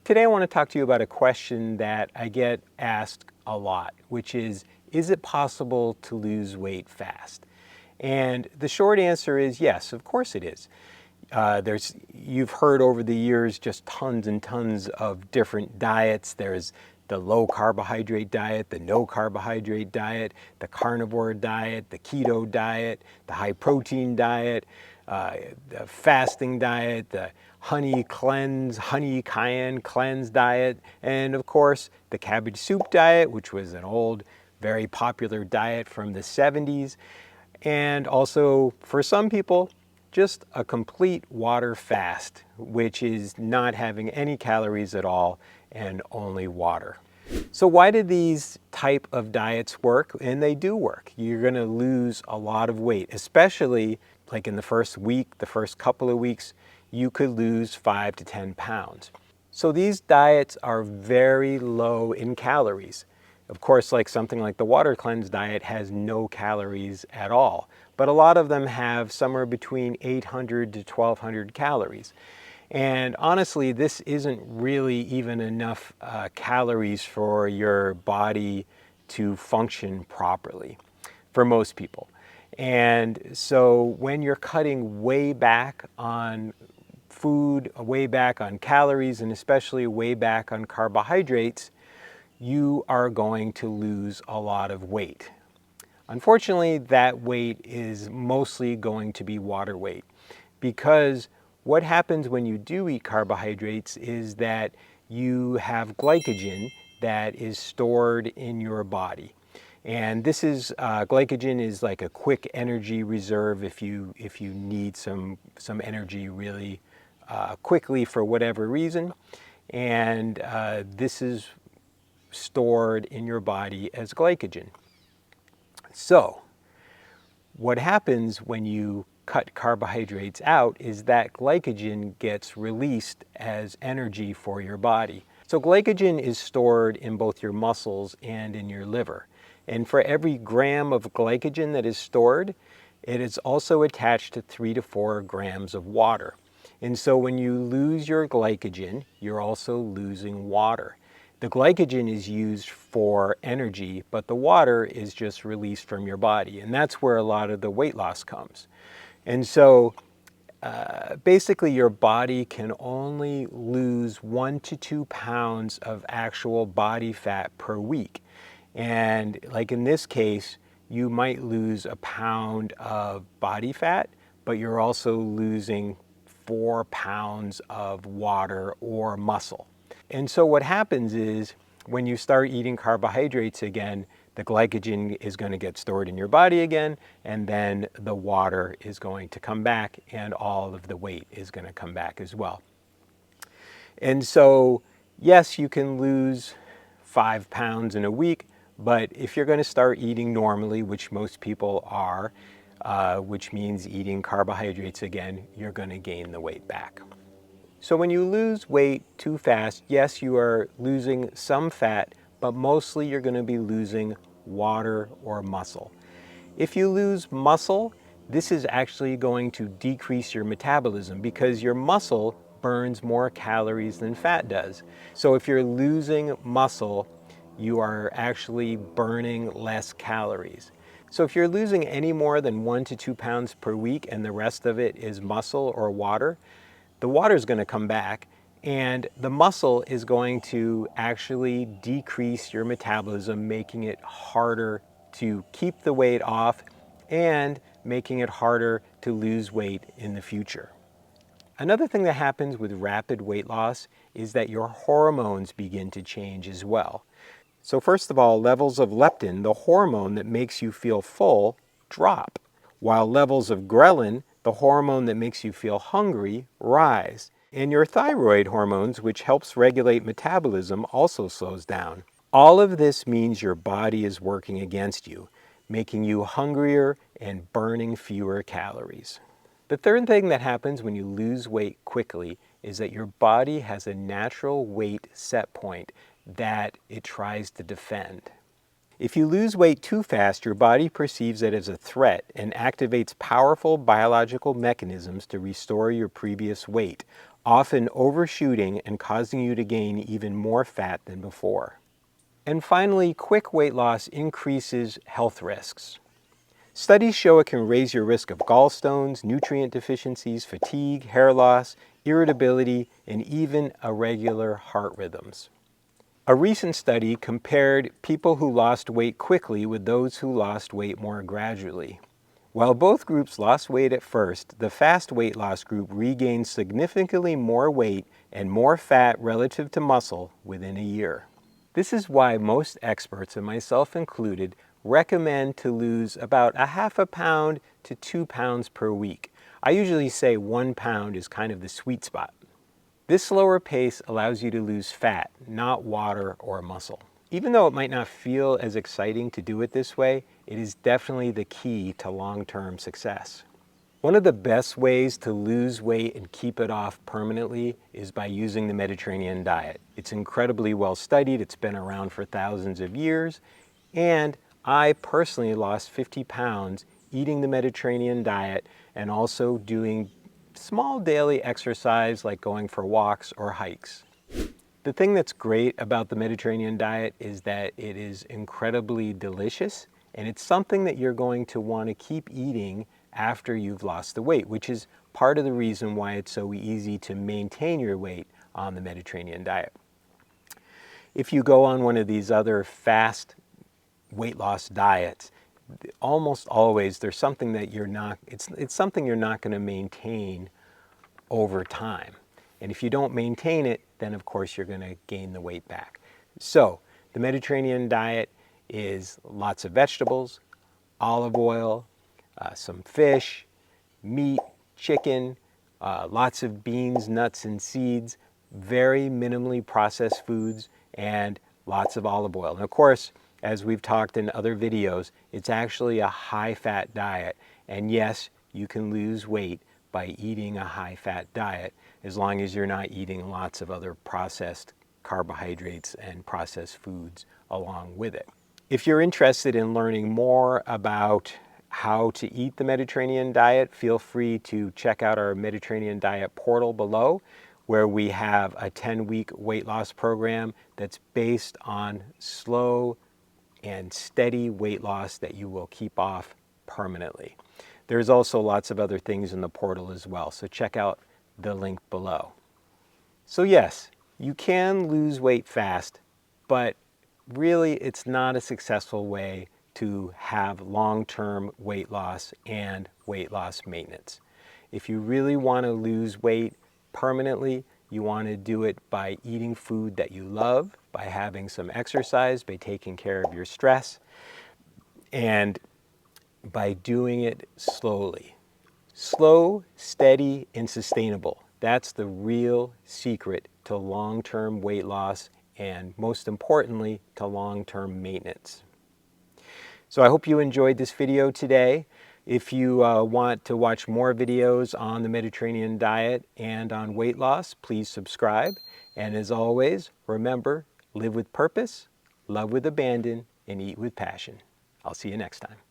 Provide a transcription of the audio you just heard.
Today I want to talk to you about a question that I get asked a lot, which is it possible to lose weight fast? And the short answer is yes, of course it is. You've heard over the years just tons and tons of different diets. There's the low carbohydrate diet, the no carbohydrate diet, the carnivore diet, the keto diet, the high protein diet, the fasting diet, the honey cayenne cleanse diet, and of course the cabbage soup diet, which was an old, very popular diet from the 70s. And also for some people, just a complete water fast, which is not having any calories at all and only water. So why do these type of diets work? And they do work. You're going to lose a lot of weight, especially like in the first week, the first couple of weeks, you could lose 5 to 10 pounds. So these diets are very low in calories. Of course, like something like the water cleanse diet has no calories at all, but a lot of them have somewhere between 800 to 1200 calories. And honestly, this isn't really even enough calories for your body to function properly for most people. And so when you're cutting way back on food, way back on calories, and especially way back on carbohydrates, you are going to lose a lot of weight. Unfortunately, that weight is mostly going to be water weight, because what happens when you do eat carbohydrates is that you have glycogen that is stored in your body. And this is, glycogen is like a quick energy reserve if you need some energy really quickly for whatever reason. And this is stored in your body as glycogen. So what happens when you cut carbohydrates out is that glycogen gets released as energy for your body. So glycogen is stored in both your muscles and in your liver. And for every gram of glycogen that is stored, it is also attached to 3 to 4 grams of water. And so when you lose your glycogen, you're also losing water. The glycogen is used for energy, but the water is just released from your body. And that's where a lot of the weight loss comes. And so basically your body can only lose 1 to 2 pounds of actual body fat per week. And like in this case, you might lose a pound of body fat, but you're also losing 4 pounds of water or muscle. And so what happens is when you start eating carbohydrates again, the glycogen is going to get stored in your body again, and then the water is going to come back and all of the weight is going to come back as well. And so, yes, you can lose 5 pounds in a week, but if you're going to start eating normally, which most people are, which means eating carbohydrates again, you're going to gain the weight back. So when you lose weight too fast, yes, you are losing some fat, but mostly you're going to be losing water or muscle. If you lose muscle, this is actually going to decrease your metabolism because your muscle burns more calories than fat does. So if you're losing muscle, you are actually burning less calories. So if you're losing any more than 1 to 2 pounds per week and the rest of it is muscle or water, the water is going to come back and the muscle is going to actually decrease your metabolism, making it harder to keep the weight off and making it harder to lose weight in the future. Another thing that happens with rapid weight loss is that your hormones begin to change as well. So first of all, levels of leptin, the hormone that makes you feel full, drop, while levels of ghrelin, the hormone that makes you feel hungry, rise. And your thyroid hormones, which helps regulate metabolism, also slows down. All of this means your body is working against you, making you hungrier and burning fewer calories. The third thing that happens when you lose weight quickly is that your body has a natural weight set point that it tries to defend. If you lose weight too fast, your body perceives it as a threat and activates powerful biological mechanisms to restore your previous weight, often overshooting and causing you to gain even more fat than before. And finally, quick weight loss increases health risks. Studies show it can raise your risk of gallstones, nutrient deficiencies, fatigue, hair loss, irritability, and even irregular heart rhythms. A recent study compared people who lost weight quickly with those who lost weight more gradually. While both groups lost weight at first, the fast weight loss group regained significantly more weight and more fat relative to muscle within a year. This is why most experts, and myself included, recommend to lose about a half a pound to 2 pounds per week. I usually say 1 pound is kind of the sweet spot. This slower pace allows you to lose fat, not water or muscle. Even though it might not feel as exciting to do it this way, it is definitely the key to long-term success. One of the best ways to lose weight and keep it off permanently is by using the Mediterranean diet. It's incredibly well studied, it's been around for thousands of years, and I personally lost 50 pounds eating the Mediterranean diet and also doing small daily exercise like going for walks or hikes. The thing that's great about the Mediterranean diet is that it is incredibly delicious, and it's something that you're going to want to keep eating after you've lost the weight, which is part of the reason why it's so easy to maintain your weight on the Mediterranean diet. If you go on one of these other fast weight loss diets, almost always there's something that it's something you're not going to maintain over time. And if you don't maintain it, then of course you're going to gain the weight back. So the Mediterranean diet is lots of vegetables, olive oil, some fish, meat, chicken, lots of beans, nuts, and seeds, very minimally processed foods, and lots of olive oil. And of course, as we've talked in other videos, it's actually a high-fat diet. And yes, you can lose weight by eating a high-fat diet as long as you're not eating lots of other processed carbohydrates and processed foods along with it. If you're interested in learning more about how to eat the Mediterranean diet, feel free to check out our Mediterranean diet portal below, where we have a 10-week weight loss program that's based on slow and steady weight loss that you will keep off permanently. There's also lots of other things in the portal as well, so check out the link below. So yes, you can lose weight fast, but really it's not a successful way to have long-term weight loss and weight loss maintenance. If you really want to lose weight permanently, you want to do it by eating food that you love, by having some exercise, by taking care of your stress, and by doing it slowly. Slow, steady, and sustainable. That's the real secret to long-term weight loss and, most importantly, to long-term maintenance. So I hope you enjoyed this video today. If you want to watch more videos on the Mediterranean diet and on weight loss, please subscribe. And as always, remember, live with purpose, love with abandon, and eat with passion. I'll see you next time.